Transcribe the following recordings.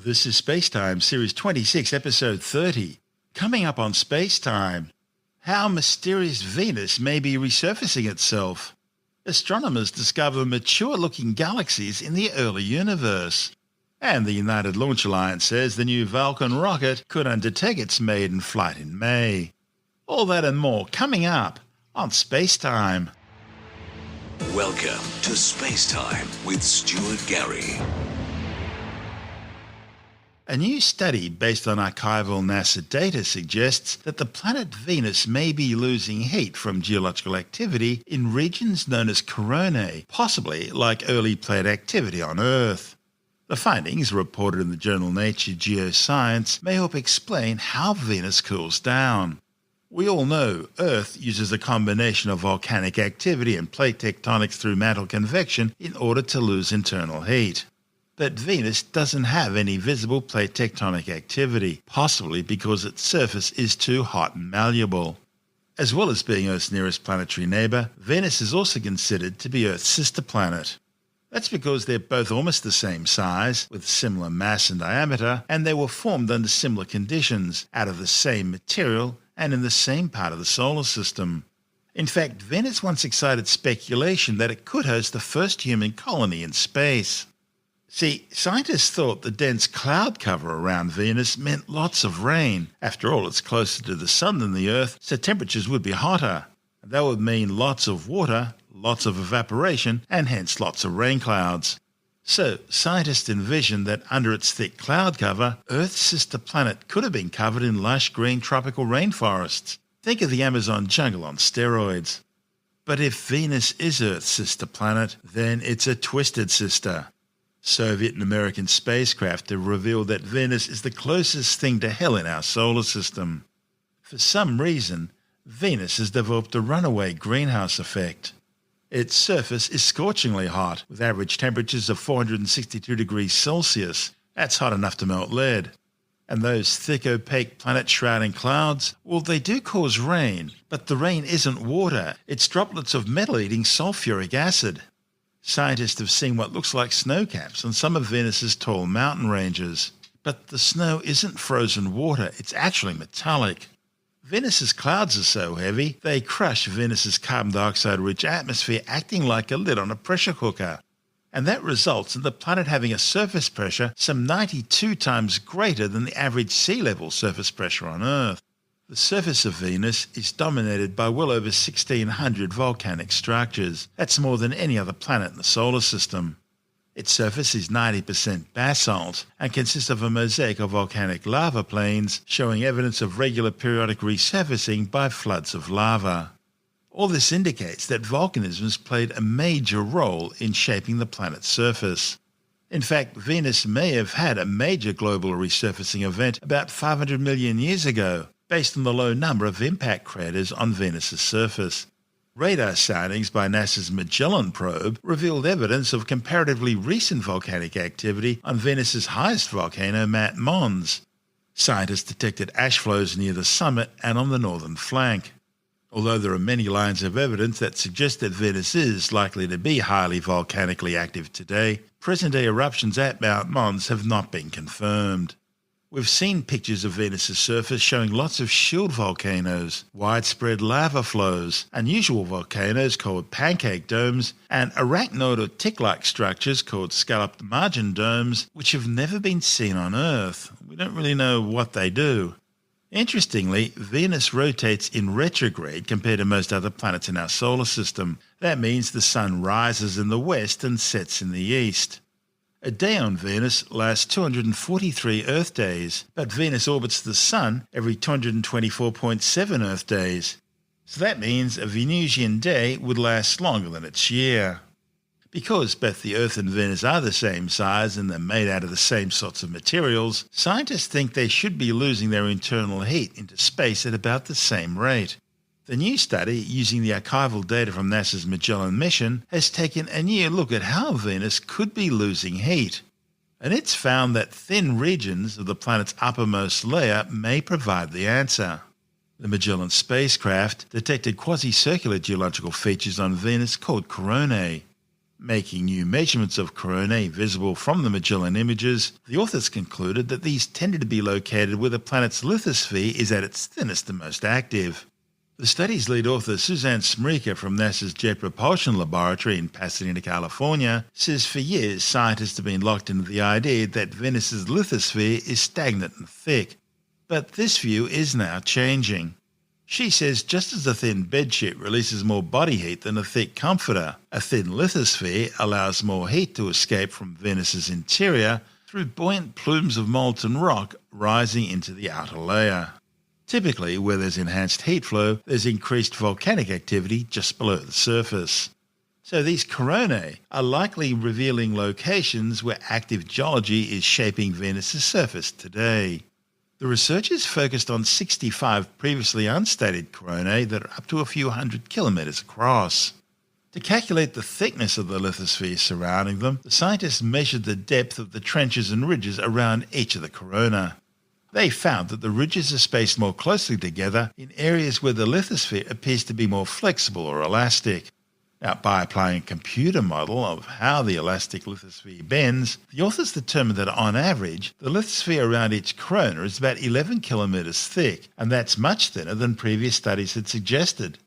This is Spacetime, Series 26, Episode 30. Coming up on Spacetime, how mysterious Venus may be resurfacing itself. Astronomers discover mature-looking galaxies in the early universe. And the United Launch Alliance says the new Vulcan rocket could undertake its maiden flight in May. All that and more coming up on Spacetime. Welcome to Spacetime with Stuart Gary. A new study based on archival NASA data suggests that the planet Venus may be losing heat from geological activity in regions known as coronae, possibly like early plate activity on Earth. The findings, reported in the journal Nature Geoscience, may help explain how Venus cools down. We all know Earth uses a combination of volcanic activity and plate tectonics through mantle convection in order to lose internal heat. But Venus doesn't have any visible plate tectonic activity, possibly because its surface is too hot and malleable. As well as being Earth's nearest planetary neighbour, Venus is also considered to be Earth's sister planet. That's because they're both almost the same size, with similar mass and diameter, and they were formed under similar conditions, out of the same material, and in the same part of the solar system. In fact, Venus once excited speculation that it could host the first human colony in space. See, scientists thought the dense cloud cover around Venus meant lots of rain. After all, it's closer to the Sun than the Earth, so temperatures would be hotter. That would mean lots of water, lots of evaporation, and hence lots of rain clouds. So, scientists envisioned that under its thick cloud cover, Earth's sister planet could have been covered in lush green tropical rainforests. Think of the Amazon jungle on steroids. But if Venus is Earth's sister planet, then it's a twisted sister. Soviet and American spacecraft have revealed that Venus is the closest thing to hell in our solar system. For some reason, Venus has developed a runaway greenhouse effect. Its surface is scorchingly hot, with average temperatures of 462 degrees Celsius. That's hot enough to melt lead. And those thick opaque planet-shrouding clouds, well, they do cause rain, but the rain isn't water. It's droplets of metal-eating sulfuric acid. Scientists have seen what looks like snow caps on some of Venus's tall mountain ranges. But the snow isn't frozen water, it's actually metallic. Venus's clouds are so heavy, they crush Venus's carbon dioxide-rich atmosphere, acting like a lid on a pressure cooker. And that results in the planet having a surface pressure some 92 times greater than the average sea level surface pressure on Earth. The surface of Venus is dominated by well over 1,600 volcanic structures. That's more than any other planet in the solar system. Its surface is 90% basalt and consists of a mosaic of volcanic lava plains showing evidence of regular periodic resurfacing by floods of lava. All this indicates that volcanism has played a major role in shaping the planet's surface. In fact, Venus may have had a major global resurfacing event about 500 million years ago, based on the low number of impact craters on Venus's surface. Radar sightings by NASA's Magellan probe revealed evidence of comparatively recent volcanic activity on Venus's highest volcano, Mount Mons. Scientists detected ash flows near the summit and on the northern flank. Although there are many lines of evidence that suggest that Venus is likely to be highly volcanically active today, present-day eruptions at Mount Mons have not been confirmed. We've seen pictures of Venus's surface showing lots of shield volcanoes, widespread lava flows, unusual volcanoes called pancake domes, and arachnoid or tick-like structures called scalloped margin domes, which have never been seen on Earth. We don't really know what they do. Interestingly, Venus rotates in retrograde compared to most other planets in our solar system. That means the Sun rises in the west and sets in the east. A day on Venus lasts 243 Earth days, but Venus orbits the Sun every 224.7 Earth days. So that means a Venusian day would last longer than its year. Because both the Earth and Venus are the same size and they're made out of the same sorts of materials, scientists think they should be losing their internal heat into space at about the same rate. The new study, using the archival data from NASA's Magellan mission, has taken a new look at how Venus could be losing heat. And it's found that thin regions of the planet's uppermost layer may provide the answer. The Magellan spacecraft detected quasi-circular geological features on Venus called coronae. Making new measurements of coronae visible from the Magellan images, the authors concluded that these tended to be located where the planet's lithosphere is at its thinnest and most active. The study's lead author, Suzanne Smreka from NASA's Jet Propulsion Laboratory in Pasadena, California, says for years scientists have been locked into the idea that Venus's lithosphere is stagnant and thick. But this view is now changing. She says just as a thin bedsheet releases more body heat than a thick comforter, a thin lithosphere allows more heat to escape from Venus's interior through buoyant plumes of molten rock rising into the outer layer. Typically, where there's enhanced heat flow, there's increased volcanic activity just below the surface. So these coronae are likely revealing locations where active geology is shaping Venus's surface today. The researchers focused on 65 previously unstudied coronae that are up to a few hundred kilometres across. To calculate the thickness of the lithosphere surrounding them, the scientists measured the depth of the trenches and ridges around each of the corona. They found that the ridges are spaced more closely together in areas where the lithosphere appears to be more flexible or elastic. Now, by applying a computer model of how the elastic lithosphere bends, the authors determined that on average, the lithosphere around each corona is about 11 kilometres thick, and that's much thinner than previous studies had suggested.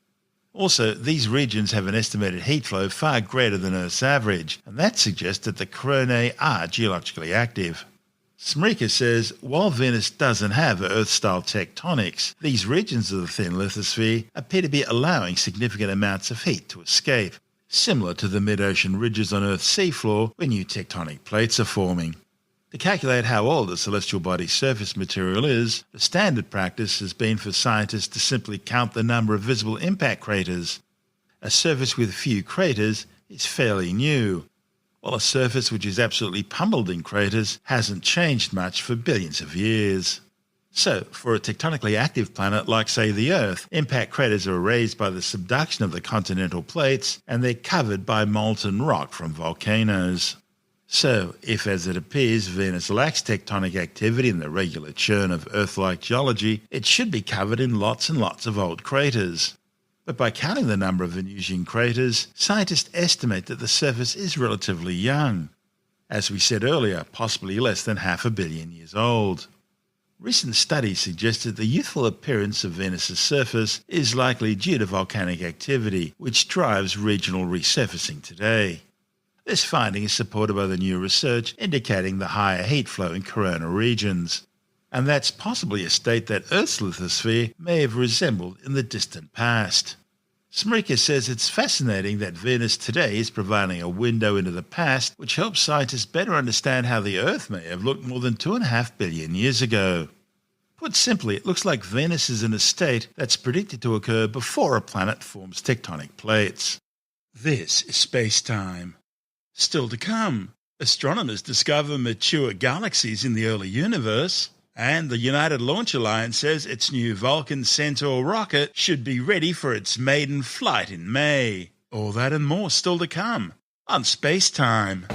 Also, these regions have an estimated heat flow far greater than Earth's average, and that suggests that the coronae are geologically active. Smreka says, while Venus doesn't have Earth-style tectonics, these regions of the thin lithosphere appear to be allowing significant amounts of heat to escape, similar to the mid-ocean ridges on Earth's seafloor where new tectonic plates are forming. To calculate how old a celestial body's surface material is, the standard practice has been for scientists to simply count the number of visible impact craters. A surface with few craters is fairly new, while a surface which is absolutely pummeled in craters hasn't changed much for billions of years. So, for a tectonically active planet like, say, the Earth, impact craters are erased by the subduction of the continental plates, and they're covered by molten rock from volcanoes. So, if as it appears Venus lacks tectonic activity in the regular churn of Earth-like geology, it should be covered in lots and lots of old craters. But by counting the number of Venusian craters, scientists estimate that the surface is relatively young. As we said earlier, possibly less than 500 million years old. Recent studies suggested the youthful appearance of Venus's surface is likely due to volcanic activity, which drives regional resurfacing today. This finding is supported by the new research indicating the higher heat flow in corona regions. And that's possibly a state that Earth's lithosphere may have resembled in the distant past. Smreka says it's fascinating that Venus today is providing a window into the past which helps scientists better understand how the Earth may have looked more than 2.5 billion years ago. Put simply, it looks like Venus is in a state that's predicted to occur before a planet forms tectonic plates. This is Spacetime. Still to come, astronomers discover mature galaxies in the early universe. And the United Launch Alliance says its new Vulcan Centaur rocket should be ready for its maiden flight in May. All that and more still to come on Spacetime.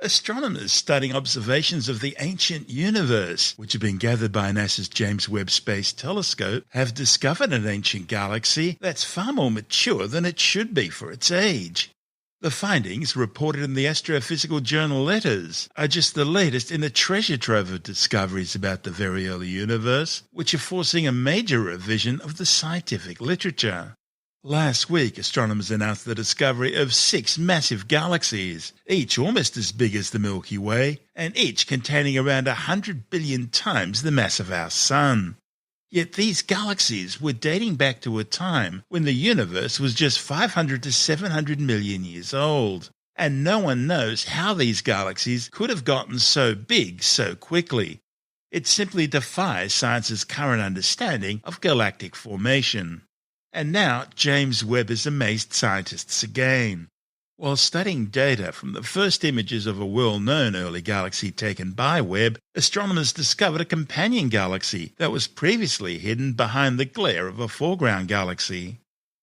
Astronomers studying observations of the ancient universe, which have been gathered by NASA's James Webb Space Telescope, have discovered an ancient galaxy that's far more mature than it should be for its age. The findings, reported in the astrophysical journal Letters, are just the latest in a treasure trove of discoveries about the very early universe, which are forcing a major revision of the scientific literature. Last week, astronomers announced the discovery of 6 massive galaxies, each almost as big as the Milky Way, and each containing around 100 billion times the mass of our Sun. Yet these galaxies were dating back to a time when the universe was just 500 to 700 million years old, and no one knows how these galaxies could have gotten so big so quickly. It simply defies science's current understanding of galactic formation. And now James Webb has amazed scientists again. While studying data from the first images of a well-known early galaxy taken by Webb, astronomers discovered a companion galaxy that was previously hidden behind the glare of a foreground galaxy.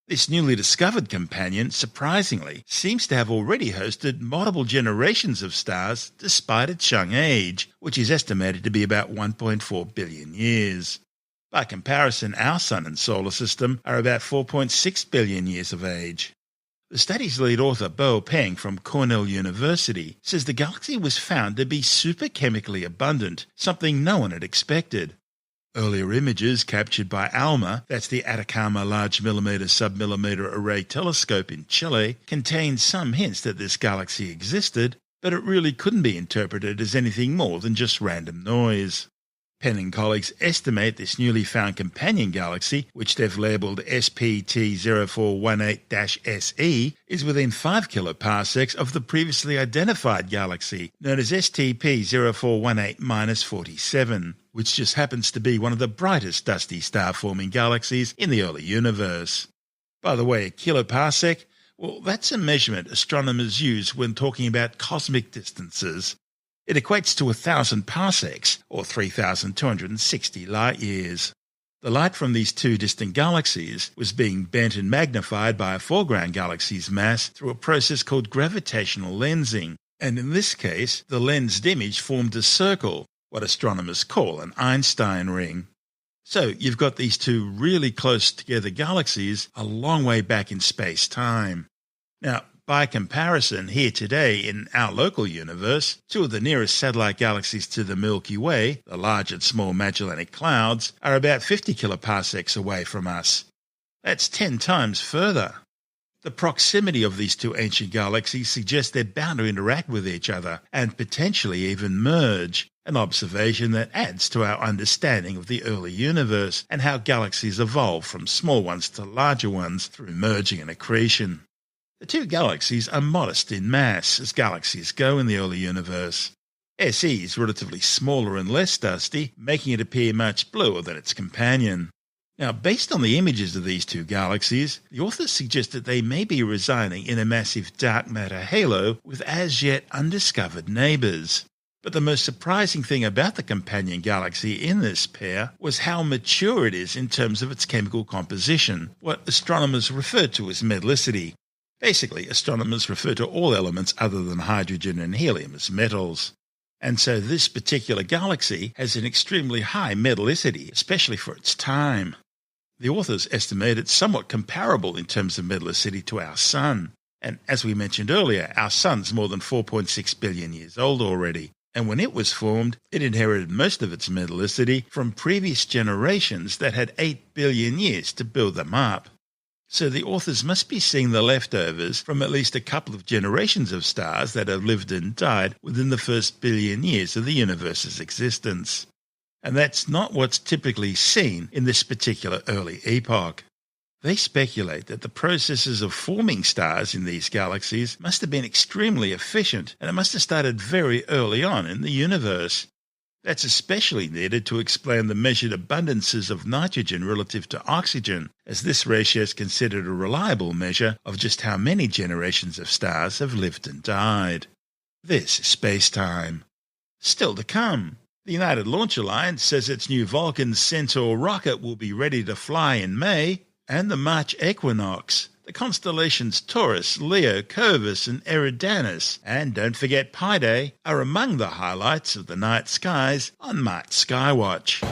This newly discovered companion, surprisingly, seems to have already hosted multiple generations of stars despite its young age, which is estimated to be about 1.4 billion years. By comparison, our Sun and Solar System are about 4.6 billion years of age. The study's lead author, Bo Peng from Cornell University, says the galaxy was found to be superchemically abundant, something no one had expected. Earlier images captured by ALMA, that's the Atacama Large Millimeter Submillimeter Array Telescope in Chile, contained some hints that this galaxy existed, but it really couldn't be interpreted as anything more than just random noise. Penn and colleagues estimate this newly found companion galaxy, which they've labelled SPT0418-SE, is within 5 kiloparsecs of the previously identified galaxy, known as STP0418-47, which just happens to be one of the brightest dusty star-forming galaxies in the early universe. By the way, a kiloparsec, well, that's a measurement astronomers use when talking about cosmic distances. It equates to 1,000 parsecs, or 3,260 light-years. The light from these two distant galaxies was being bent and magnified by a foreground galaxy's mass through a process called gravitational lensing, and in this case, the lensed image formed a circle, what astronomers call an Einstein ring. So you've got these two really close together galaxies a long way back in space-time. Now, by comparison, here today in our local universe, two of the nearest satellite galaxies to the Milky Way, the Large and Small Magellanic Clouds, are about 50 kiloparsecs away from us. That's 10 times further. The proximity of these two ancient galaxies suggests they're bound to interact with each other and potentially even merge, an observation that adds to our understanding of the early universe and how galaxies evolve from small ones to larger ones through merging and accretion. The two galaxies are modest in mass, as galaxies go in the early universe. SE is relatively smaller and less dusty, making it appear much bluer than its companion. Now, based on the images of these two galaxies, the authors suggest that they may be residing in a massive dark matter halo with as yet undiscovered neighbours. But the most surprising thing about the companion galaxy in this pair was how mature it is in terms of its chemical composition, what astronomers refer to as metallicity. Basically, astronomers refer to all elements other than hydrogen and helium as metals. And so this particular galaxy has an extremely high metallicity, especially for its time. The authors estimate it's somewhat comparable in terms of metallicity to our Sun. And as we mentioned earlier, our Sun's more than 4.6 billion years old already. And when it was formed, it inherited most of its metallicity from previous generations that had 8 billion years to build them up. So the authors must be seeing the leftovers from at least a couple of generations of stars that have lived and died within the first billion years of the universe's existence. And that's not what's typically seen in this particular early epoch. They speculate that the processes of forming stars in these galaxies must have been extremely efficient, and it must have started very early on in the universe. That's especially needed to explain the measured abundances of nitrogen relative to oxygen, as this ratio is considered a reliable measure of just how many generations of stars have lived and died. This is Spacetime. Still to come. The United Launch Alliance says its new Vulcan Centaur rocket will be ready to fly in May, and the March equinox. The constellations Taurus, Leo, Corvus and Eridanus, and don't forget Pi Day, are among the highlights of the night skies on March Skywatch.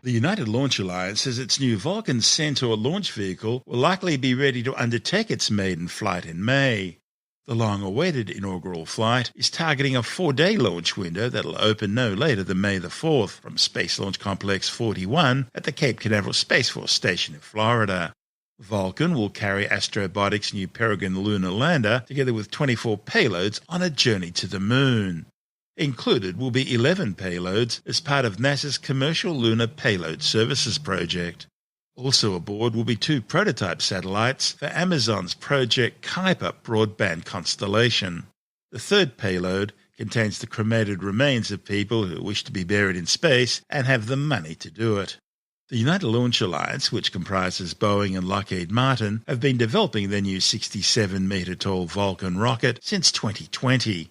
The United Launch Alliance says its new Vulcan Centaur launch vehicle will likely be ready to undertake its maiden flight in May. The long-awaited inaugural flight is targeting a 4-day launch window that'll open no later than May the 4th from Space Launch Complex 41 at the Cape Canaveral Space Force Station in Florida. Vulcan will carry Astrobotic's new Peregrine lunar lander together with 24 payloads on a journey to the Moon. Included will be 11 payloads as part of NASA's Commercial Lunar Payload Services project. Also aboard will be 2 prototype satellites for Amazon's Project Kuiper broadband constellation. The third payload contains the cremated remains of people who wish to be buried in space and have the money to do it. The United Launch Alliance, which comprises Boeing and Lockheed Martin, have been developing their new 67-metre-tall Vulcan rocket since 2020.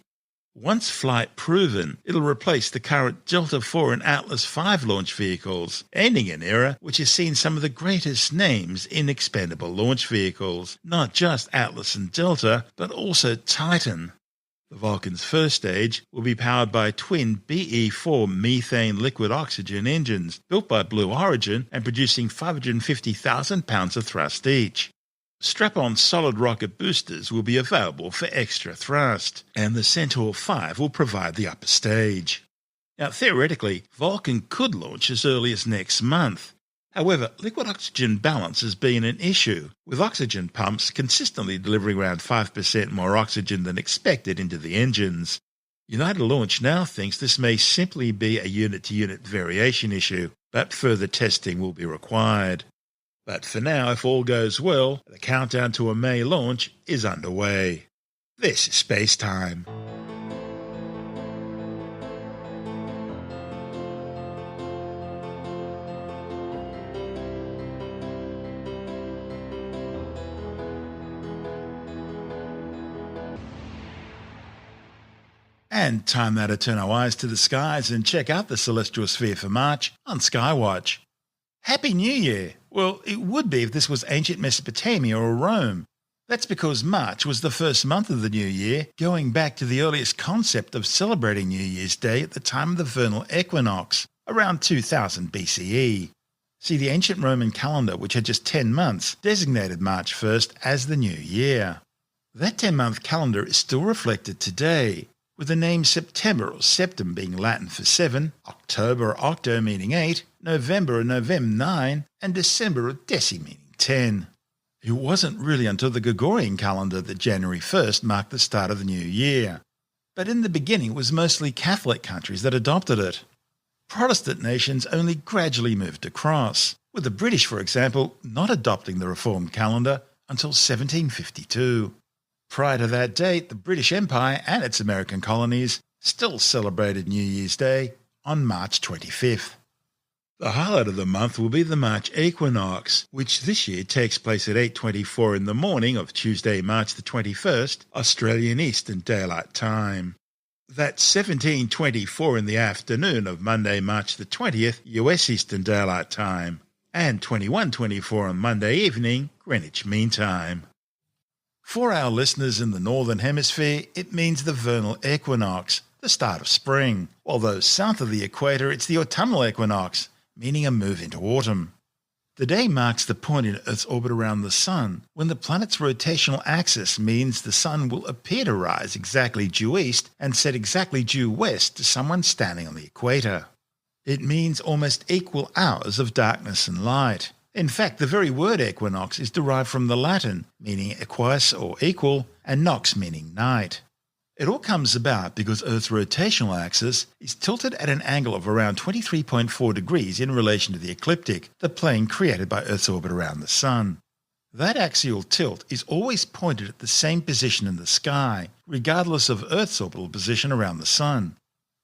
Once flight proven, it'll replace the current Delta IV and Atlas V launch vehicles, ending an era which has seen some of the greatest names in expendable launch vehicles, not just Atlas and Delta, but also Titan. The Vulcan's first stage will be powered by twin BE-4 methane liquid oxygen engines built by Blue Origin and producing 550,000 pounds of thrust each. Strap-on solid rocket boosters will be available for extra thrust, and the Centaur 5 will provide the upper stage. Now, theoretically, Vulcan could launch as early as next month. However, liquid oxygen balance has been an issue, with oxygen pumps consistently delivering around 5% more oxygen than expected into the engines. United Launch now thinks this may simply be a unit-to-unit variation issue, but further testing will be required. But for now, if all goes well, the countdown to a May launch is underway. This is Spacetime. And time now to turn our eyes to the skies and check out the celestial sphere for March on Skywatch. Happy New Year! Well, it would be if this was ancient Mesopotamia or Rome. That's because March was the first month of the new year, going back to the earliest concept of celebrating New Year's Day at the time of the vernal equinox, around 2000 BCE. See, the ancient Roman calendar, which had just 10 months, designated March 1st as the new year. That 10-month calendar is still reflected today, with the name September or Septem being Latin for 7, October or Octo meaning 8, November or Novem 9, and December or Deci meaning 10. It wasn't really until the Gregorian calendar that January 1st marked the start of the new year. But in the beginning it was mostly Catholic countries that adopted it. Protestant nations only gradually moved across, with the British, for example, not adopting the reformed calendar until 1752. Prior to that date, the British Empire and its American colonies still celebrated New Year's Day on March 25th. The highlight of the month will be the March equinox, which this year takes place at 8:24 in the morning of Tuesday, March the 21st, Australian Eastern Daylight Time. That's 17:24 in the afternoon of Monday, March the 20th, US Eastern Daylight Time, and 21:24 on Monday evening, Greenwich Mean Time. For our listeners in the Northern Hemisphere, it means the vernal equinox, the start of spring, while those south of the equator, it's the autumnal equinox, meaning a move into autumn. The day marks the point in Earth's orbit around the Sun when the planet's rotational axis means the Sun will appear to rise exactly due east and set exactly due west to someone standing on the equator. It means almost equal hours of darkness and light. In fact, the very word equinox is derived from the Latin, meaning equus or equal, and nox meaning night. It all comes about because Earth's rotational axis is tilted at an angle of around 23.4 degrees in relation to the ecliptic, the plane created by Earth's orbit around the Sun. That axial tilt is always pointed at the same position in the sky, regardless of Earth's orbital position around the Sun.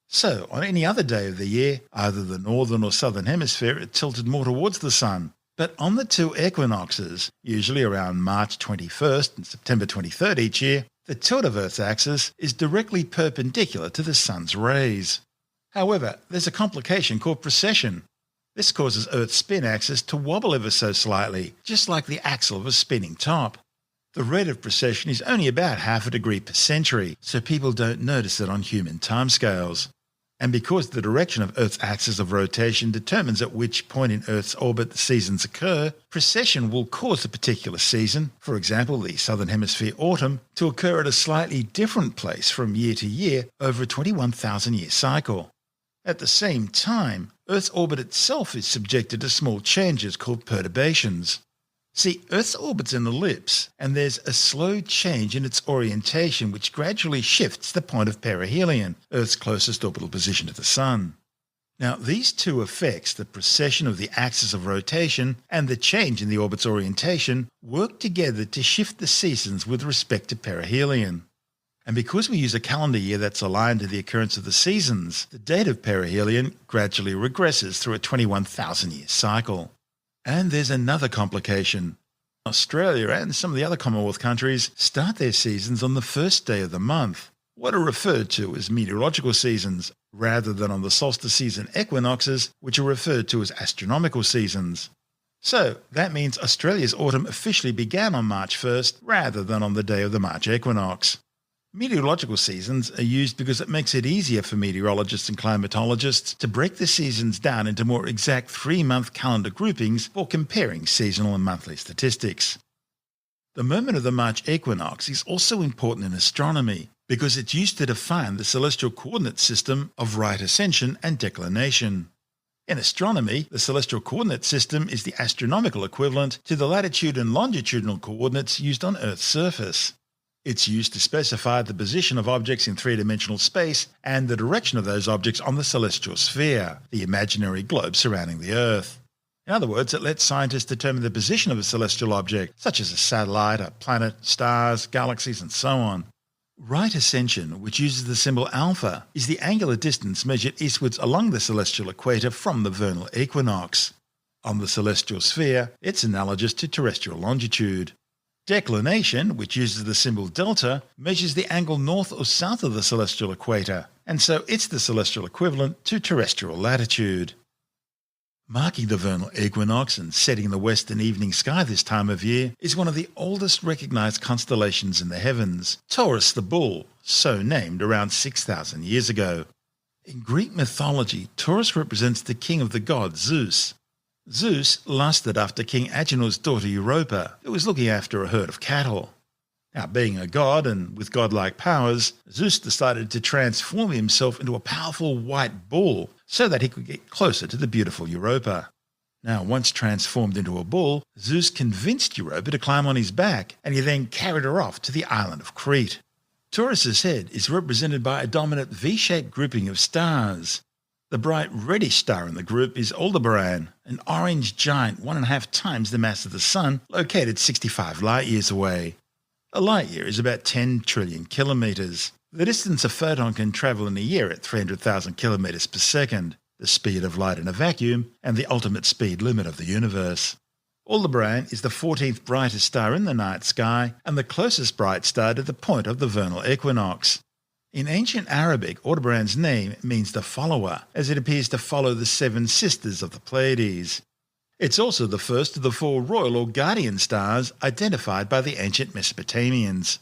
So, on any other day of the year, either the northern or southern hemisphere is tilted more towards the Sun. But on the two equinoxes, usually around March 21st and September 23rd each year, the tilt of Earth's axis is directly perpendicular to the Sun's rays. However, there's a complication called precession. This causes Earth's spin axis to wobble ever so slightly, just like the axle of a spinning top. The rate of precession is only about half a degree per century, so people don't notice it on human timescales. And because the direction of Earth's axis of rotation determines at which point in Earth's orbit the seasons occur, precession will cause a particular season, for example the Southern Hemisphere autumn, to occur at a slightly different place from year to year over a 21,000-year cycle. At the same time, Earth's orbit itself is subjected to small changes called perturbations. See, Earth's orbit's an ellipse, and there's a slow change in its orientation which gradually shifts the point of perihelion, Earth's closest orbital position to the Sun. Now, these two effects, the precession of the axis of rotation and the change in the orbit's orientation, work together to shift the seasons with respect to perihelion. And because we use a calendar year that's aligned to the occurrence of the seasons, the date of perihelion gradually regresses through a 21,000-year cycle. And there's another complication. Australia and some of the other Commonwealth countries start their seasons on the first day of the month, what are referred to as meteorological seasons, rather than on the solstices and equinoxes, which are referred to as astronomical seasons. So that means Australia's autumn officially began on March 1st rather than on the day of the March equinox. Meteorological seasons are used because it makes it easier for meteorologists and climatologists to break the seasons down into more exact 3-month calendar groupings for comparing seasonal and monthly statistics. The moment of the March equinox is also important in astronomy because it's used to define the celestial coordinate system of right ascension and declination. In astronomy, the celestial coordinate system is the astronomical equivalent to the latitude and longitudinal coordinates used on Earth's surface. It's used to specify the position of objects in three-dimensional space and the direction of those objects on the celestial sphere, the imaginary globe surrounding the Earth. In other words, it lets scientists determine the position of a celestial object, such as a satellite, a planet, stars, galaxies, and so on. Right ascension, which uses the symbol alpha, is the angular distance measured eastwards along the celestial equator from the vernal equinox. On the celestial sphere, it's analogous to terrestrial longitude. Declination, which uses the symbol delta, measures the angle north or south of the celestial equator, and so it's the celestial equivalent to terrestrial latitude. Marking the vernal equinox and setting the western evening sky this time of year is one of the oldest recognised constellations in the heavens, Taurus the Bull, so named around 6,000 years ago. In Greek mythology, Taurus represents the king of the gods, Zeus. Zeus lusted after King Agenor's daughter Europa, who was looking after a herd of cattle. Now, being a god and with godlike powers, Zeus decided to transform himself into a powerful white bull so that he could get closer to the beautiful Europa. Now, once transformed into a bull, Zeus convinced Europa to climb on his back, and he then carried her off to the island of Crete. Taurus's head is represented by a dominant V-shaped grouping of stars. The bright reddish star in the group is Aldebaran, an orange giant 1.5 times the mass of the Sun, located 65 light-years away. A light year is about 10 trillion kilometres. The distance a photon can travel in a year at 300,000 kilometres per second, the speed of light in a vacuum, and the ultimate speed limit of the universe. Aldebaran is the 14th brightest star in the night sky and the closest bright star to the point of the vernal equinox. In ancient Arabic, Aldebaran's name means the follower, as it appears to follow the 7 sisters of the Pleiades. It's also the first of the 4 royal or guardian stars identified by the ancient Mesopotamians.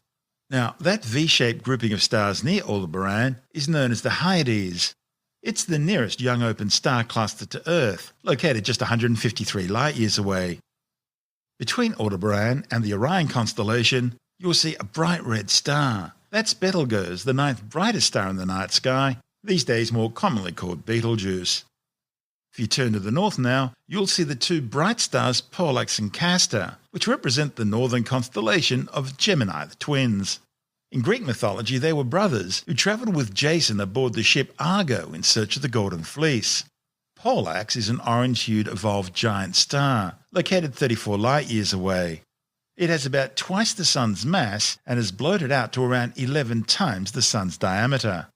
Now, that V-shaped grouping of stars near Aldebaran is known as the Hyades. It's the nearest young open star cluster to Earth, located just 153 light-years away. Between Aldebaran and the Orion constellation, you'll see a bright red star. That's Betelgeuse, the 9th brightest star in the night sky, these days more commonly called Betelgeuse. If you turn to the north now, you'll see the 2 bright stars Pollux and Castor, which represent the northern constellation of Gemini, the twins. In Greek mythology, they were brothers who travelled with Jason aboard the ship Argo in search of the Golden Fleece. Pollux is an orange-hued evolved giant star, located 34 light-years away. It has about twice the Sun's mass and is bloated out to around 11 times the Sun's diameter.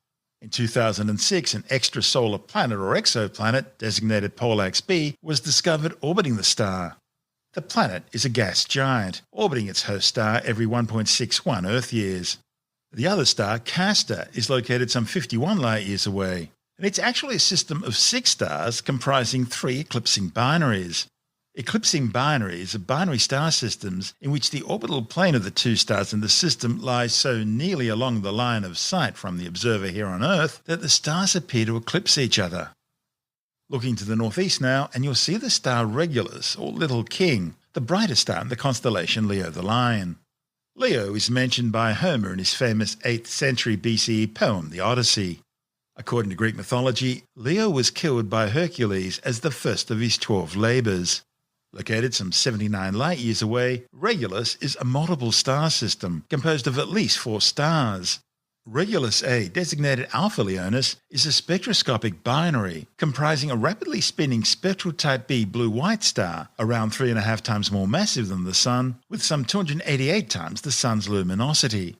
In 2006, an extrasolar planet or exoplanet, designated Pollux b, was discovered orbiting the star. The planet is a gas giant, orbiting its host star every 1.61 Earth years. The other star, Castor, is located some 51 light-years away, and it's actually a system of 6 stars comprising 3 eclipsing binaries. Eclipsing binaries are binary star systems in which the orbital plane of the 2 stars in the system lies so nearly along the line of sight from the observer here on Earth that the stars appear to eclipse each other. Looking to the northeast now, and you'll see the star Regulus, or Little King, the brightest star in the constellation Leo the Lion. Leo is mentioned by Homer in his famous 8th century BCE poem, the Odyssey. According to Greek mythology, Leo was killed by Hercules as the first of his 12 labours. Located some 79 light-years away, Regulus is a multiple star system composed of at least 4 stars. Regulus A, designated Alpha Leonis, is a spectroscopic binary comprising a rapidly spinning spectral type B blue-white star around 3.5 times more massive than the Sun, with some 288 times the Sun's luminosity.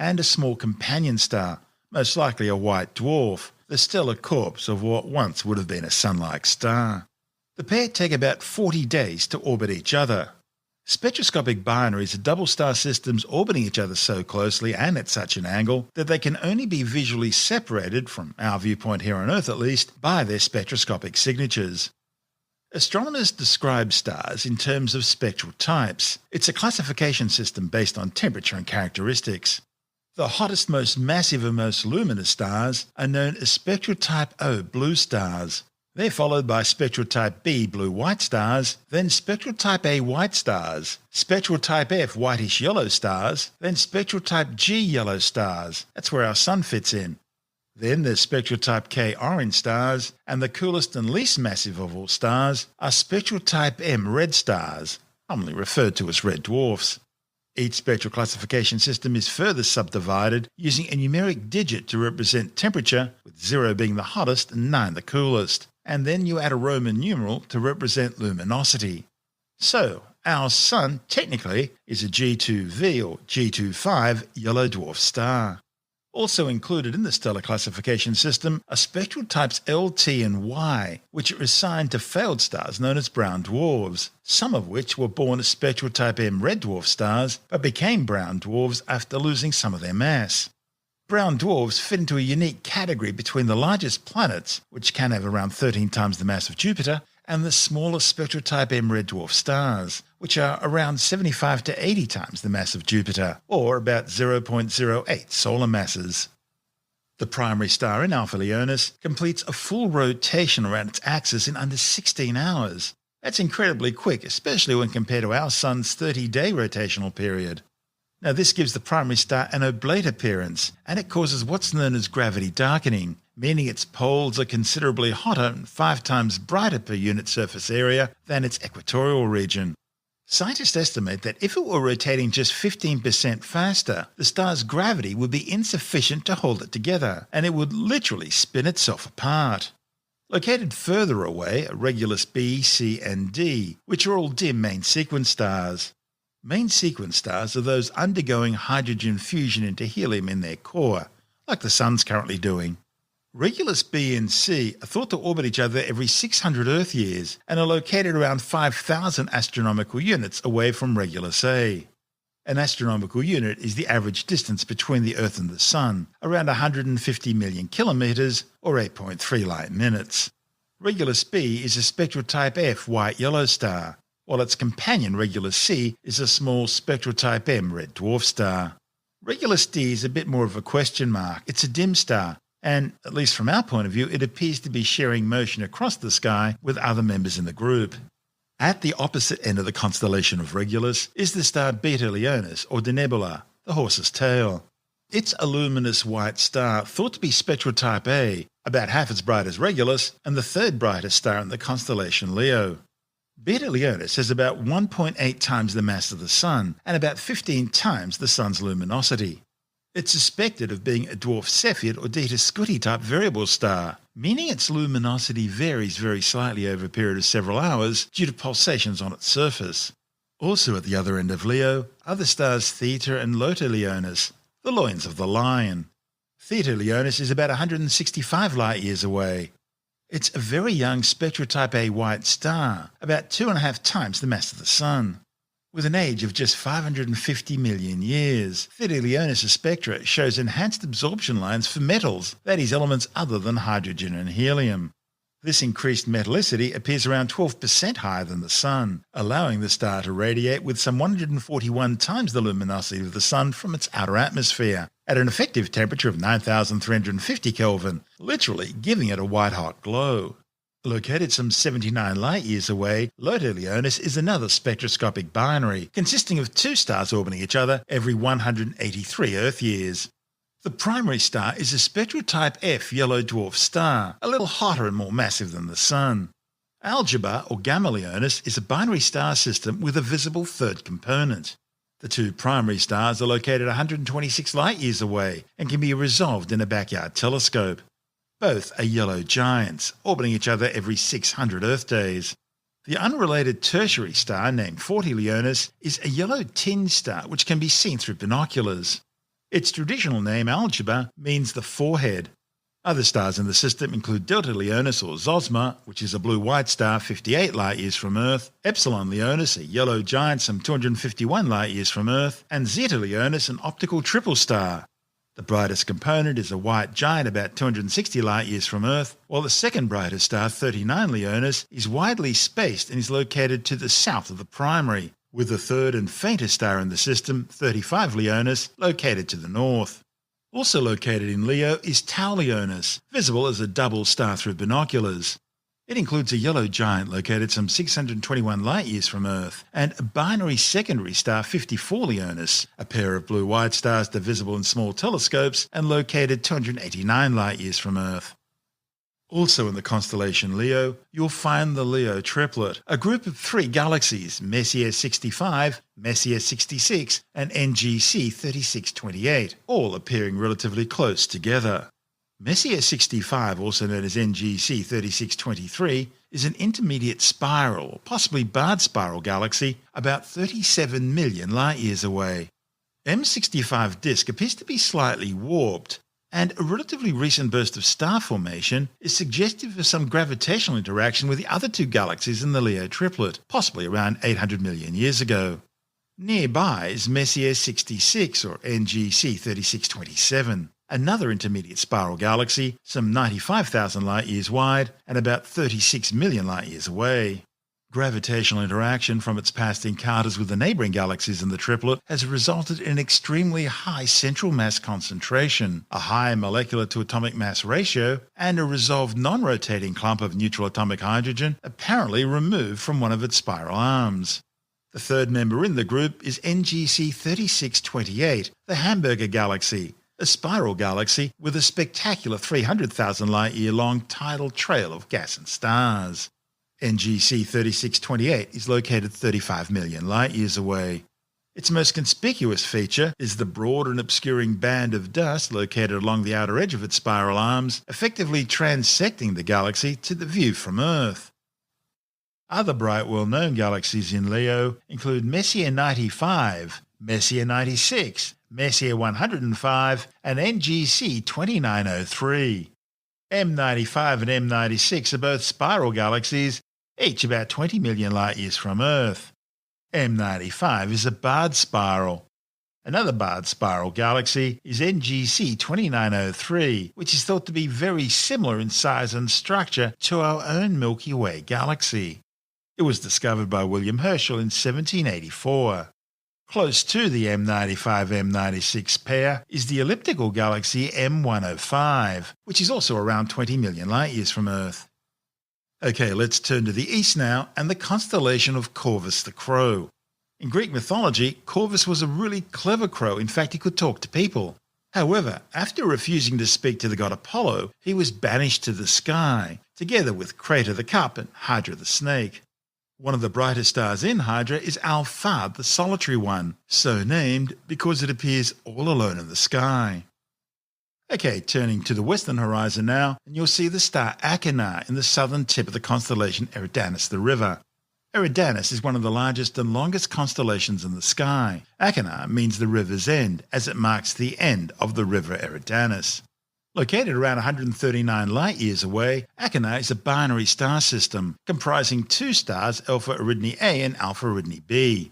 and a small companion star, most likely a white dwarf, the stellar corpse of what once would have been a sun-like star. The pair take about 40 days to orbit each other. Spectroscopic binaries are double star systems orbiting each other so closely and at such an angle that they can only be visually separated, from our viewpoint here on Earth at least, by their spectroscopic signatures. Astronomers describe stars in terms of spectral types. It's a classification system based on temperature and characteristics. The hottest, most massive and most luminous stars are known as spectral type O blue stars. They're followed by spectral type B blue-white stars, then spectral type A white stars, spectral type F whitish-yellow stars, then spectral type G yellow stars. That's where our sun fits in. Then there's spectral type K orange stars, and the coolest and least massive of all stars are spectral type M red stars, commonly referred to as red dwarfs. Each spectral classification system is further subdivided using a numeric digit to represent temperature, with 0 being the hottest and 9 the coolest. And then you add a Roman numeral to represent luminosity. So, our Sun technically is a G2V or G25 yellow dwarf star. Also included in the stellar classification system are spectral types L, T and Y, which are assigned to failed stars known as brown dwarfs, some of which were born as spectral type M red dwarf stars but became brown dwarfs after losing some of their mass. Brown dwarfs fit into a unique category between the largest planets, which can have around 13 times the mass of Jupiter, and the smallest spectral type M red dwarf stars, which are around 75 to 80 times the mass of Jupiter, or about 0.08 solar masses. The primary star in Alpha Leonis completes a full rotation around its axis in under 16 hours. That's incredibly quick, especially when compared to our Sun's 30-day rotational period. Now, this gives the primary star an oblate appearance, and it causes what's known as gravity darkening, meaning its poles are considerably hotter and 5 times brighter per unit surface area than its equatorial region. Scientists estimate that if it were rotating just 15% faster, the star's gravity would be insufficient to hold it together, and it would literally spin itself apart. Located further away are Regulus B, C, and D, which are all dim main sequence stars. Main sequence stars are those undergoing hydrogen fusion into helium in their core, like the Sun's currently doing. Regulus B and C are thought to orbit each other every 600 Earth years and are located around 5,000 astronomical units away from Regulus A. An astronomical unit is the average distance between the Earth and the Sun, around 150 million kilometres or 8.3 light minutes. Regulus B is a spectral type F white-yellow star, while its companion Regulus C is a small spectral type M red dwarf star. Regulus D is a bit more of a question mark. It's a dim star, and, at least from our point of view, it appears to be sharing motion across the sky with other members in the group. At the opposite end of the constellation of Regulus is the star Beta Leonis, or the nebula, the horse's tail. It's a luminous white star thought to be spectral type A, about half as bright as Regulus, and the third brightest star in the constellation Leo. Beta Leonis has about 1.8 times the mass of the Sun and about 15 times the Sun's luminosity. It's suspected of being a dwarf Cepheid or Eta Scuti type variable star, meaning its luminosity varies very slightly over a period of several hours due to pulsations on its surface. Also at the other end of Leo are the stars Theta and Iota Leonis, the loins of the lion. Theta Leonis is about 165 light-years away. It's a very young spectral type A white star, about 2.5 times the mass of the Sun. With an age of just 550 million years, Theta Leonis' spectra shows enhanced absorption lines for metals, that is, elements other than hydrogen and helium. This increased metallicity appears around 12% higher than the Sun, allowing the star to radiate with some 141 times the luminosity of the Sun from its outer atmosphere, at an effective temperature of 9,350 Kelvin, literally giving it a white-hot glow. Located some 79 light-years away, Iota Leonis is another spectroscopic binary, consisting of 2 stars orbiting each other every 183 Earth years. The primary star is a spectral type F yellow dwarf star, a little hotter and more massive than the Sun. Algebra, or Gamma Leonis, is a binary star system with a visible third component. The 2 primary stars are located 126 light-years away and can be resolved in a backyard telescope. Both are yellow giants, orbiting each other every 600 Earth days. The unrelated tertiary star, named 40 Leonis, is a yellow tin star which can be seen through binoculars. Its traditional name, Algebra, means the forehead. Other stars in the system include Delta Leonis or Zosma, which is a blue-white star 58 light-years from Earth, Epsilon Leonis, a yellow giant some 251 light-years from Earth, and Zeta Leonis, an optical triple star. The brightest component is a white giant about 260 light-years from Earth, while the second brightest star, 39 Leonis, is widely spaced and is located to the south of the primary, with the third and faintest star in the system, 35 Leonis, located to the north. Also located in Leo is Tau Leonis, visible as a double star through binoculars. It includes a yellow giant located some 621 light-years from Earth, and a binary secondary star 54 Leonis, a pair of blue-white stars that are visible in small telescopes and located 289 light-years from Earth. Also in the constellation Leo, you'll find the Leo triplet, a group of 3 galaxies, Messier 65, Messier 66, and NGC 3628, all appearing relatively close together. Messier 65, also known as NGC 3623, is an intermediate spiral, or possibly barred spiral galaxy, about 37 million light-years away. M65 disk appears to be slightly warped, and a relatively recent burst of star formation is suggestive of some gravitational interaction with the other 2 galaxies in the Leo triplet, possibly around 800 million years ago. Nearby is Messier 66, or NGC 3627, another intermediate spiral galaxy, some 95,000 light-years wide and about 36 million light-years away. Gravitational interaction from its past encounters with the neighbouring galaxies in the triplet has resulted in an extremely high central mass concentration, a high molecular to atomic mass ratio, and a resolved non-rotating clump of neutral atomic hydrogen apparently removed from one of its spiral arms. The third member in the group is NGC 3628, the Hamburger Galaxy, a spiral galaxy with a spectacular 300,000 light-year long tidal trail of gas and stars. NGC 3628 is located 35 million light-years away. Its most conspicuous feature is the broad and obscuring band of dust located along the outer edge of its spiral arms, effectively transecting the galaxy to the view from Earth. Other bright well-known galaxies in Leo include Messier 95, Messier 96, Messier 105, and NGC 2903. M95 and M96 are both spiral galaxies, each about 20 million light-years from Earth. M95 is a barred spiral. Another barred spiral galaxy is NGC 2903, which is thought to be very similar in size and structure to our own Milky Way galaxy. It was discovered by William Herschel in 1784. Close to the M95-M96 pair is the elliptical galaxy M105, which is also around 20 million light-years from Earth. Okay, let's turn to the east now and the constellation of Corvus the Crow. In Greek mythology, Corvus was a really clever crow. In fact, he could talk to people. However, after refusing to speak to the god Apollo, he was banished to the sky, together with Crater the Cup and Hydra the Snake. One of the brightest stars in Hydra is Alphard, the solitary one, so named because it appears all alone in the sky. Okay, turning to the western horizon now, and you'll see the star Achernar in the southern tip of the constellation Eridanus the River. Eridanus is one of the largest and longest constellations in the sky. Achernar means the river's end, as it marks the end of the river Eridanus. Located around 139 light-years away, Achernar is a binary star system, comprising 2 stars, Alpha Eridani A and Alpha Eridani B.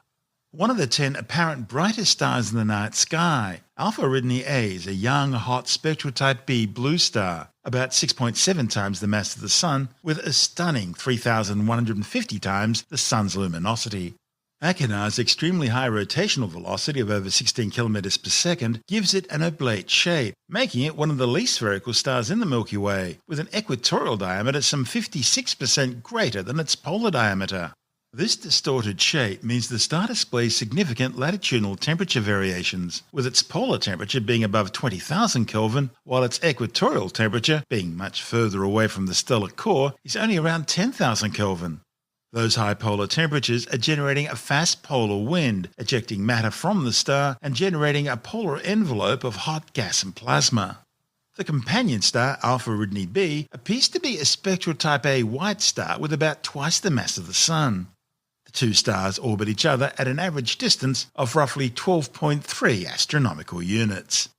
One of the 10 apparent brightest stars in the night sky, Alpha Eridani A is a young, hot spectral type B blue star, about 6.7 times the mass of the Sun, with a stunning 3,150 times the Sun's luminosity. Achenar's extremely high rotational velocity of over 16 km per second gives it an oblate shape, making it one of the least spherical stars in the Milky Way, with an equatorial diameter some 56% greater than its polar diameter. This distorted shape means the star displays significant latitudinal temperature variations, with its polar temperature being above 20,000 Kelvin, while its equatorial temperature, being much further away from the stellar core, is only around 10,000 Kelvin. Those high polar temperatures are generating a fast polar wind, ejecting matter from the star and generating a polar envelope of hot gas and plasma. The companion star, Alpha Eridani B, appears to be a spectral type A white star with about twice the mass of the Sun. The two stars orbit each other at an average distance of roughly 12.3 astronomical units.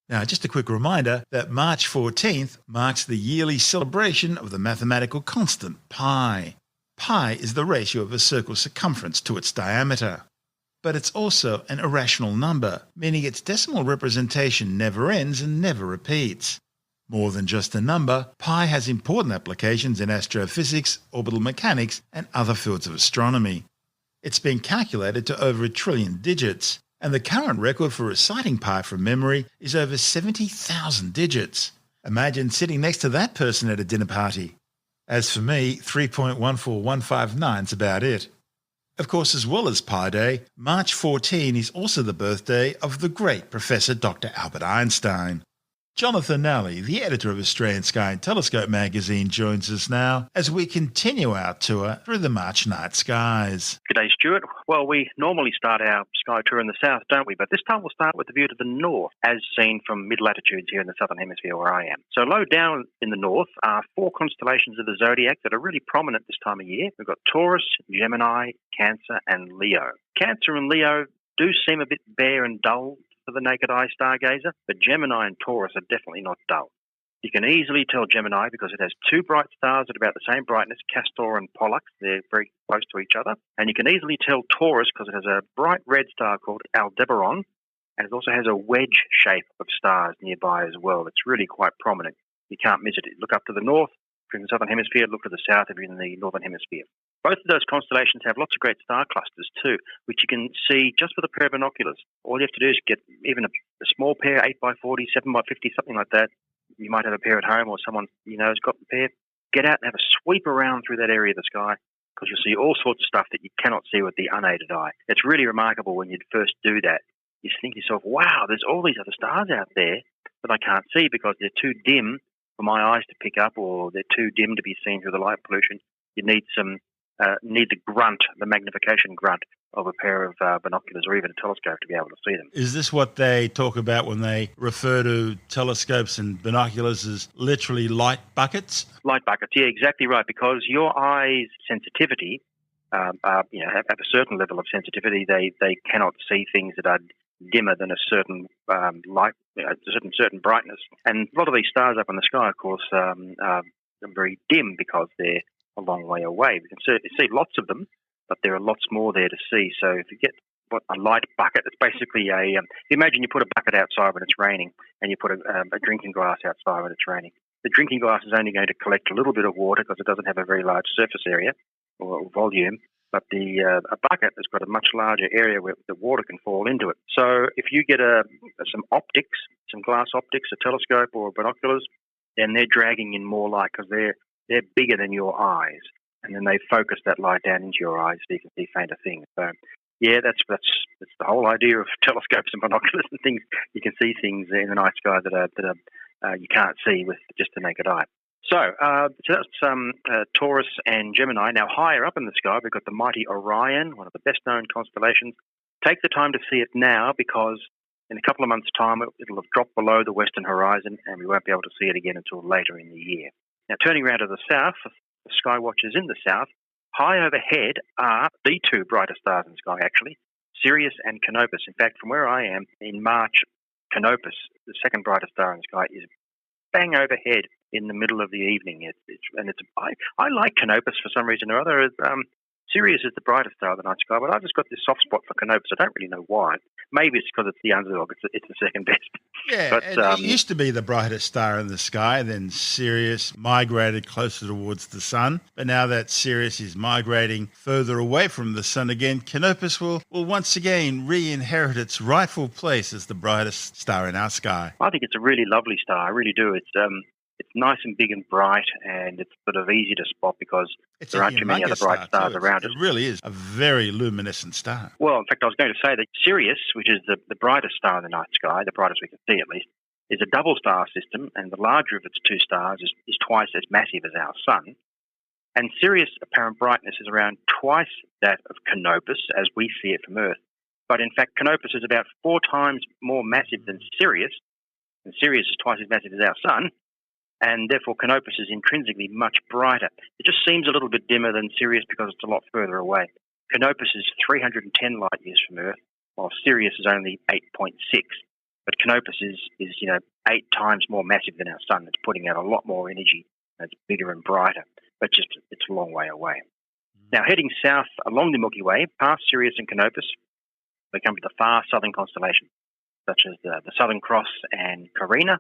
Now, just a quick reminder that March 14th marks the yearly celebration of the mathematical constant pi. Pi is the ratio of a circle's circumference to its diameter. But it's also an irrational number, meaning its decimal representation never ends and never repeats. More than just a number, pi has important applications in astrophysics, orbital mechanics, and other fields of astronomy. It's been calculated to over 1 trillion digits, and the current record for reciting pi from memory is over 70,000 digits. Imagine sitting next to that person at a dinner party. As for me, 3.14159 is about it. Of course, as well as Pi Day, March 14 is also the birthday of the great Professor Dr. Albert Einstein. Jonathan Nally, the editor of Australian Sky and Telescope magazine, joins us now as we continue our tour through the March night skies. G'day, Stuart. Well, we normally start our sky tour in the south, don't we? But this time we'll start with the view to the north, as seen from mid-latitudes here in the southern hemisphere where I am. So low down in the north are 4 constellations of the zodiac that are really prominent this time of year. We've got Taurus, Gemini, Cancer, and Leo. Cancer and Leo do seem a bit bare and dull for the naked eye stargazer, but Gemini and Taurus are definitely not dull. You can easily tell Gemini because it has 2 bright stars at about the same brightness, Castor and Pollux. They're very close to each other. And you can easily tell Taurus because it has a bright red star called Aldebaran, and it also has a wedge shape of stars nearby as well. It's really quite prominent. You can't miss it. Look up to the north if you're in the southern hemisphere, look to the south if you're in the northern hemisphere. Both of those constellations have lots of great star clusters too, which you can see just with a pair of binoculars. All you have to do is get even a small pair, 8x40, 7x50, something like that. You might have a pair at home or someone you know has got the pair. Get out and have a sweep around through that area of the sky because you'll see all sorts of stuff that you cannot see with the unaided eye. It's really remarkable when you first do that. You think to yourself, wow, there's all these other stars out there that I can't see because they're too dim for my eyes to pick up or they're too dim to be seen through the light pollution. You need the grunt, the magnification grunt of a pair of binoculars or even a telescope to be able to see them. Is this what they talk about when they refer to telescopes and binoculars as literally light buckets? Light buckets, yeah, exactly right, because your eye's sensitivity, have a certain level of sensitivity. They cannot see things that are dimmer than a certain light, certain brightness. And a lot of these stars up in the sky, of course, are very dim because they're a long way away. We can see lots of them, but there are lots more there to see. So if you get a light bucket, it's basically imagine you put a bucket outside when it's raining and you put a drinking glass outside when it's raining. The drinking glass is only going to collect a little bit of water because it doesn't have a very large surface area or volume, but a bucket has got a much larger area where the water can fall into it. So if you get some optics, some glass optics, a telescope or binoculars, then they're dragging in more light because they're bigger than your eyes, and then they focus that light down into your eyes so you can see fainter things. So, yeah, that's the whole idea of telescopes and binoculars and things. You can see things in the night sky that you can't see with just the naked eye. So that's Taurus and Gemini. Now, higher up in the sky, we've got the mighty Orion, one of the best-known constellations. Take the time to see it now because in a couple of months' time, it'll have dropped below the western horizon and we won't be able to see it again until later in the year. Now, turning around to the south, the Skywatch is in the south. High overhead are the 2 brightest stars in the sky, actually, Sirius and Canopus. In fact, from where I am, in March, Canopus, the second brightest star in the sky, is bang overhead in the middle of the evening. I like Canopus for some reason or other. Sirius is the brightest star of the night sky, but I've just got this soft spot for Canopus. I don't really know why. Maybe it's because it's the underdog. It's the second best. Yeah, but, it used to be the brightest star in the sky. Then Sirius migrated closer towards the sun. But now that Sirius is migrating further away from the sun again, Canopus will once again re-inherit its rightful place as the brightest star in our sky. I think it's a really lovely star. I really do. It's nice and big and bright, and it's sort of easy to spot because there aren't too many other bright stars around it. It really is a very luminescent star. Well, in fact, I was going to say that Sirius, which is the brightest star in the night sky, the brightest we can see at least, is a double star system, and the larger of its 2 stars is twice as massive as our sun. And Sirius' apparent brightness is around twice that of Canopus as we see it from Earth. But in fact, Canopus is about 4 times more massive than Sirius, and Sirius is twice as massive as our sun. and therefore Canopus is intrinsically much brighter. It just seems a little bit dimmer than Sirius because it's a lot further away. Canopus is 310 light years from Earth, while Sirius is only 8.6. But Canopus is 8 times more massive than our Sun. It's putting out a lot more energy. It's bigger and brighter, but just it's a long way away. Now, heading south along the Milky Way, past Sirius and Canopus, we come to the far southern constellations, such as the Southern Cross and Carina.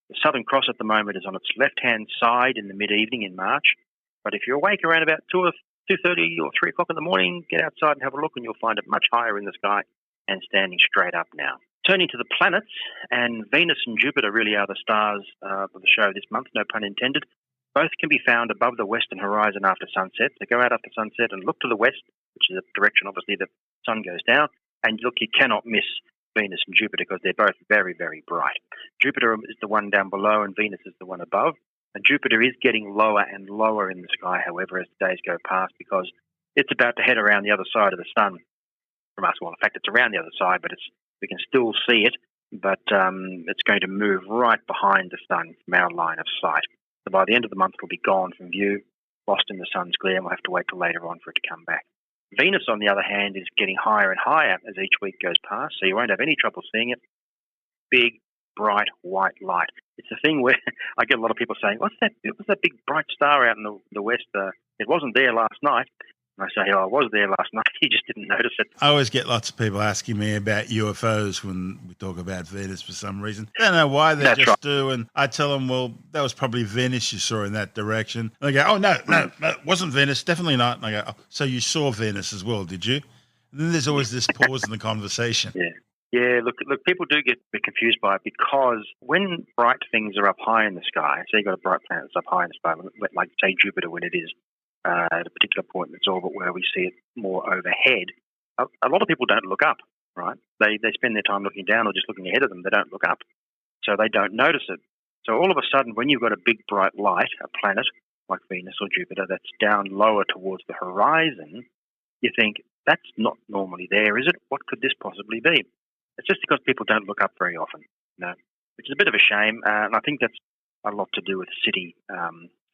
The Southern Cross at the moment is on its left-hand side in the mid-evening in March. But if you're awake around about 2:30 or 3 o'clock in the morning, get outside and have a look, and you'll find it much higher in the sky and standing straight up now. Turning to the planets, and Venus and Jupiter really are the stars of the show this month, no pun intended. Both can be found above the western horizon after sunset. So go out after sunset and look to the west, which is the direction, obviously, the sun goes down. And look, you cannot miss Venus and Jupiter because they're both very, very bright. Jupiter is the one down below and Venus is the one above. And Jupiter is getting lower and lower in the sky, however, as the days go past, because it's about to head around the other side of the sun from us. Well, in fact, it's around the other side, but we can still see it, but it's going to move right behind the sun from our line of sight. So by the end of the month, it'll be gone from view, lost in the sun's glare, and we'll have to wait till later on for it to come back. Venus, on the other hand, is getting higher and higher as each week goes past, so you won't have any trouble seeing it. Big, bright, white light. It's a thing where I get a lot of people saying, what's that big bright star out in the west? It wasn't there last night. And I say, I was there last night. You just didn't notice it. I always get lots of people asking me about UFOs when we talk about Venus for some reason. They don't know why, they just do. And I tell them, well, that was probably Venus you saw in that direction. And they go, oh, no, it wasn't Venus, definitely not. And I go, oh, so you saw Venus as well, did you? And then there's always this pause in the conversation. Yeah, look, people do get a bit confused by it because when bright things are up high in the sky, so you've got a bright planet that's up high in the sky, like, say, Jupiter when it is, at a particular point in its orbit where we see it more overhead, a lot of people don't look up, right? They spend their time looking down or just looking ahead of them. They don't look up, so they don't notice it. So all of a sudden, when you've got a big bright light, a planet like Venus or Jupiter that's down lower towards the horizon, you think, that's not normally there, is it? What could this possibly be? It's just because people don't look up very often, which is a bit of a shame, and I think that's a lot to do with city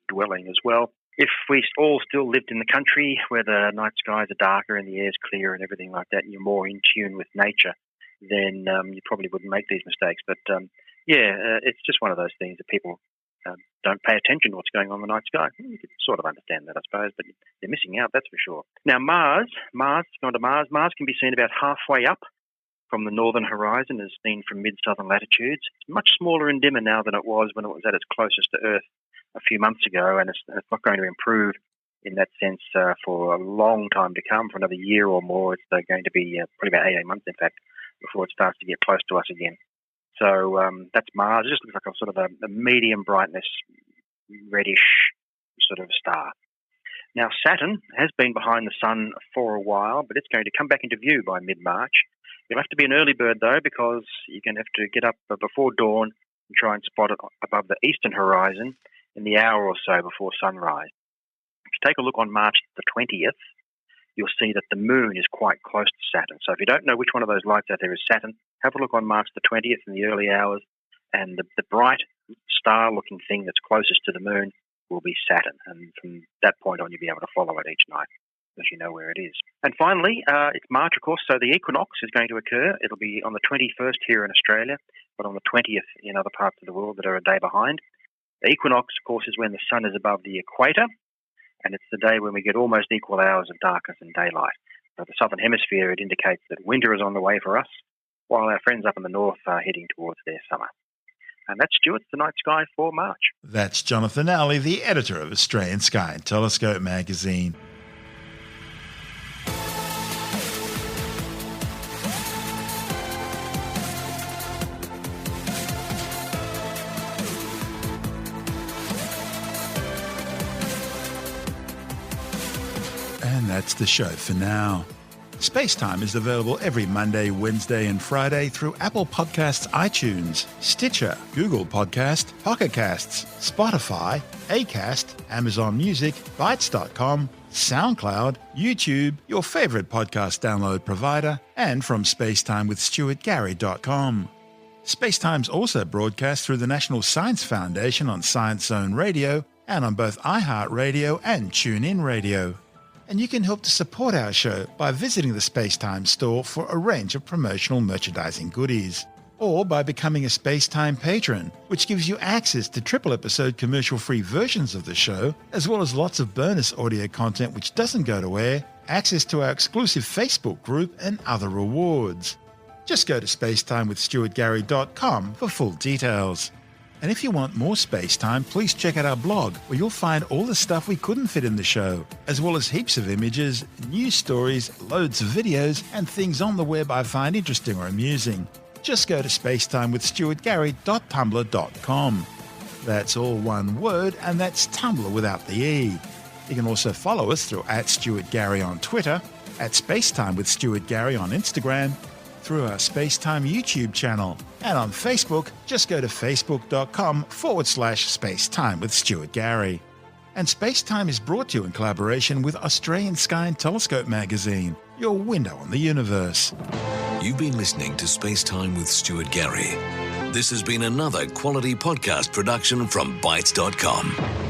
dwelling as well. If we all still lived in the country where the night skies are darker and the air's clear and everything like that, and you're more in tune with nature, then you probably wouldn't make these mistakes. But it's just one of those things that people don't pay attention to what's going on in the night sky. You could sort of understand that, I suppose, but they're missing out, that's for sure. Now, Mars can be seen about halfway up from the northern horizon, as seen from mid-southern latitudes. It's much smaller and dimmer now than it was when it was at its closest to Earth a few months ago, and it's not going to improve in that sense for a long time to come, for another year or more. It's going to be probably about 18 months, in fact, before it starts to get close to us again. So that's Mars. It just looks like a sort of a medium brightness, reddish sort of star. Now, Saturn has been behind the Sun for a while, but it's going to come back into view by mid-March. You'll have to be an early bird, though, because you're going to have to get up before dawn and try and spot it above the eastern horizon in the hour or so before sunrise. If you take a look on March the 20th, you'll see that the moon is quite close to Saturn. So if you don't know which one of those lights out there is Saturn, have a look on March the 20th in the early hours, and the bright star-looking thing that's closest to the moon will be Saturn. And from that point on, you'll be able to follow it each night, as you know where it is. And finally, it's March, of course, so the equinox is going to occur. It'll be on the 21st here in Australia, but on the 20th in other parts of the world that are a day behind. The equinox, of course, is when the sun is above the equator, and it's the day when we get almost equal hours of darkness and daylight. For the southern hemisphere, it indicates that winter is on the way for us, while our friends up in the north are heading towards their summer. And that's Stuart, the night sky for March. That's Jonathan Alley, the editor of Australian Sky and Telescope magazine. And that's the show for now. Spacetime is available every Monday, Wednesday and Friday through Apple Podcasts, iTunes, Stitcher, Google Podcast, Pocket Casts, Spotify, Acast, Amazon Music, Bytes.com, SoundCloud, YouTube, your favourite podcast download provider, and from spacetimewithstuartgary.com. Spacetime's also broadcast through the National Science Foundation on Science Zone Radio and on both iHeartRadio and TuneIn Radio. And you can help to support our show by visiting the Spacetime store for a range of promotional merchandising goodies, or by becoming a Spacetime patron, which gives you access to triple-episode commercial-free versions of the show, as well as lots of bonus audio content which doesn't go to air, access to our exclusive Facebook group, and other rewards. Just go to spacetimewithstuartgary.com for full details. And if you want more Spacetime, please check out our blog, where you'll find all the stuff we couldn't fit in the show, as well as heaps of images, news stories, loads of videos, and things on the web I find interesting or amusing. Just go to spacetimewithstuartgary.tumblr.com. That's all one word, and that's Tumblr without the E. You can also follow us through @StuartGary on Twitter, @SpacetimeWithStuartGary on Instagram, through our Spacetime YouTube channel, and on Facebook, just go to facebook.com/SpaceTimeWithStuartGary. And Spacetime is brought to you in collaboration with Australian Sky and Telescope magazine, your window on the universe. You've been listening to Spacetime with Stuart Gary. This has been another quality podcast production from Bytes.com.